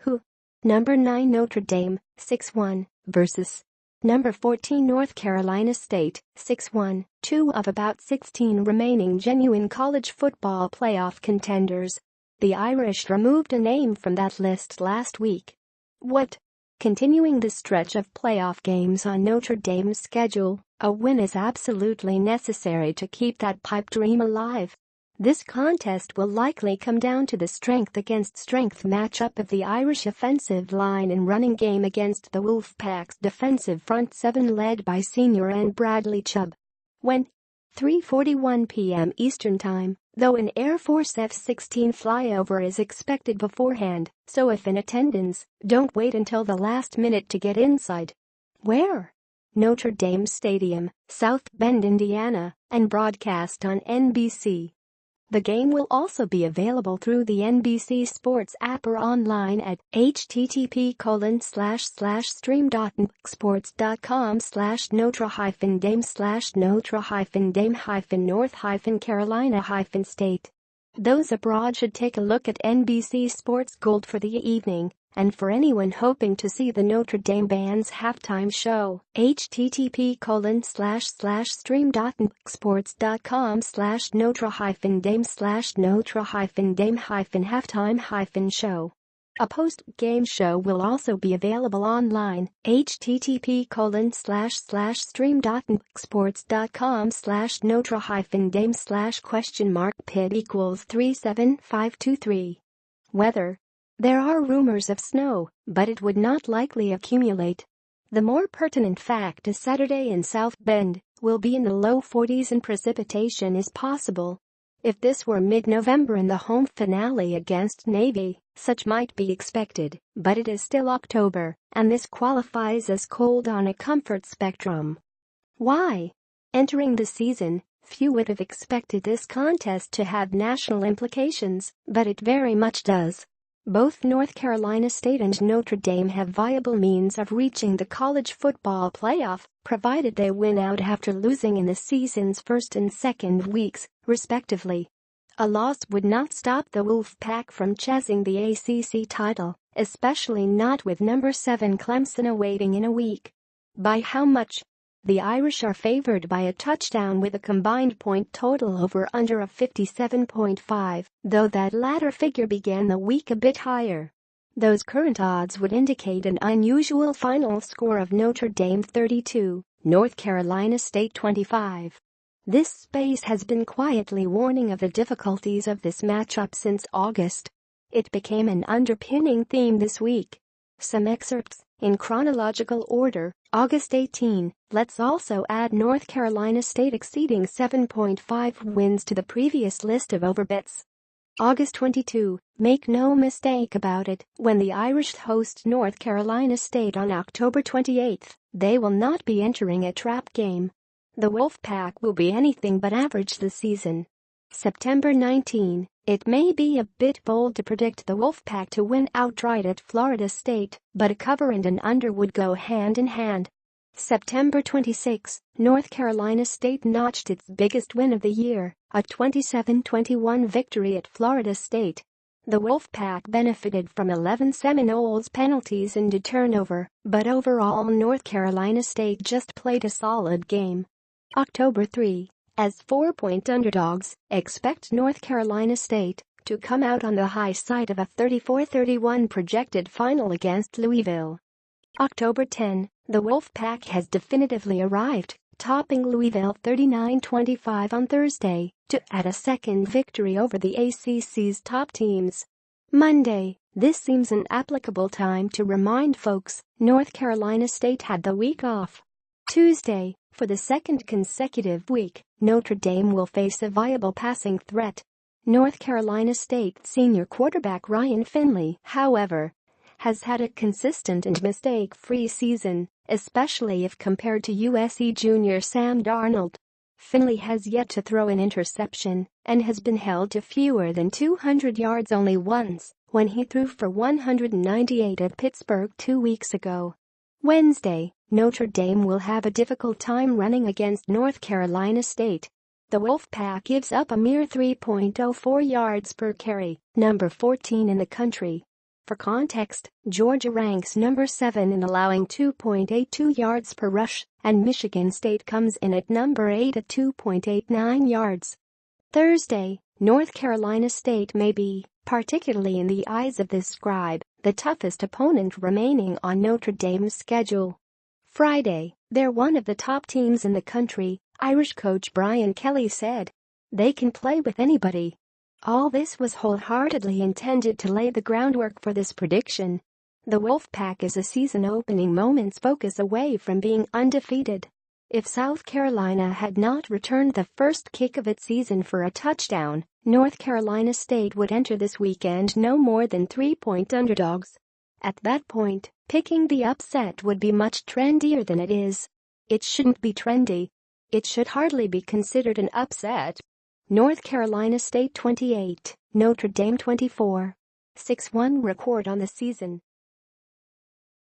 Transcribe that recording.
Who? Number 9 Notre Dame, 6-1, versus number 14 North Carolina State, 6-1, 2 of about 16 remaining genuine college football playoff contenders. The Irish removed a name from that list last week. What? Continuing the stretch of playoff games on Notre Dame's schedule, a win is absolutely necessary to keep that pipe dream alive. This contest will likely come down to the strength-against-strength matchup of the Irish offensive line and running game against the Wolfpack's defensive front seven led by senior end Bradley Chubb. When? 3:41 p.m. Eastern Time, though an Air Force F-16 flyover is expected beforehand, so if in attendance, don't wait until the last minute to get inside. Where? Notre Dame Stadium, South Bend, Indiana, and broadcast on NBC. The game will also be available through the NBC Sports app or online at http://stream.sport.com/Notre-Dame/Notre-Dame-North Carolina-State. Those abroad should take a look at NBC Sports Gold for the evening, and for anyone hoping to see the Notre Dame band's halftime show, http://stream.sport.com/Notre-Dame/Notre-Dame-halftime-show. A post-game show will also be available online, http://stream.sport.com/Notre-Dame/?PID=37523. Weather. There are rumors of snow, but it would not likely accumulate. The more pertinent fact is Saturday in South Bend will be in the low 40s and precipitation is possible. If this were mid-November in the home finale against Navy, such might be expected, but it is still October, and this qualifies as cold on a comfort spectrum. Why? Entering the season, few would have expected this contest to have national implications, but it very much does. Both North Carolina State and Notre Dame have viable means of reaching the college football playoff, provided they win out after losing in the season's first and second weeks, respectively. A loss would not stop the Wolfpack from chasing the ACC title, especially not with number 7 Clemson awaiting in a week. By how much? The Irish are favored by a touchdown with a combined point total over under of 57.5, though that latter figure began the week a bit higher. Those current odds would indicate an unusual final score of Notre Dame 32, North Carolina State 25. This space has been quietly warning of the difficulties of this matchup since August. It became an underpinning theme this week. Some excerpts, in chronological order, August 18, let's also add North Carolina State exceeding 7.5 wins to the previous list of overbets. August 22, make no mistake about it, when the Irish host North Carolina State on October 28, they will not be entering a trap game. The Wolfpack will be anything but average this season. September 19, it may be a bit bold to predict the Wolfpack to win outright at Florida State, but a cover and an under would go hand in hand. September 26, North Carolina State notched its biggest win of the year, a 27-21 victory at Florida State. The Wolfpack benefited from 11 Seminoles penalties and a turnover, but overall North Carolina State just played a solid game. October 3. As 4-point underdogs, expect North Carolina State to come out on the high side of a 34-31 projected final against Louisville. October 10, the Wolfpack has definitively arrived, topping Louisville 39-25 on Thursday to add a second victory over the ACC's top teams. Monday, this seems an applicable time to remind folks, North Carolina State had the week off. Tuesday, for the second consecutive week, Notre Dame will face a viable passing threat. North Carolina State senior quarterback Ryan Finley, however, has had a consistent and mistake-free season, especially if compared to USC junior Sam Darnold. Finley has yet to throw an interception and has been held to fewer than 200 yards only once, when he threw for 198 at Pittsburgh 2 weeks ago. Wednesday, Notre Dame will have a difficult time running against North Carolina State. The Wolfpack gives up a mere 3.04 yards per carry, number 14 in the country. For context, Georgia ranks number 7 in allowing 2.82 yards per rush, and Michigan State comes in at number 8 at 2.89 yards. Thursday, North Carolina State may be, particularly in the eyes of this scribe, the toughest opponent remaining on Notre Dame's schedule. Friday, they're one of the top teams in the country, Irish coach Brian Kelly said. They can play with anybody. All this was wholeheartedly intended to lay the groundwork for this prediction. The Wolfpack is a season-opening moment's focus away from being undefeated. If South Carolina had not returned the first kick of its season for a touchdown, North Carolina State would enter this weekend no more than 3-point underdogs. At that point, picking the upset would be much trendier than it is. It shouldn't be trendy. It should hardly be considered an upset. North Carolina State 28, Notre Dame 24. 6-1 record on the season.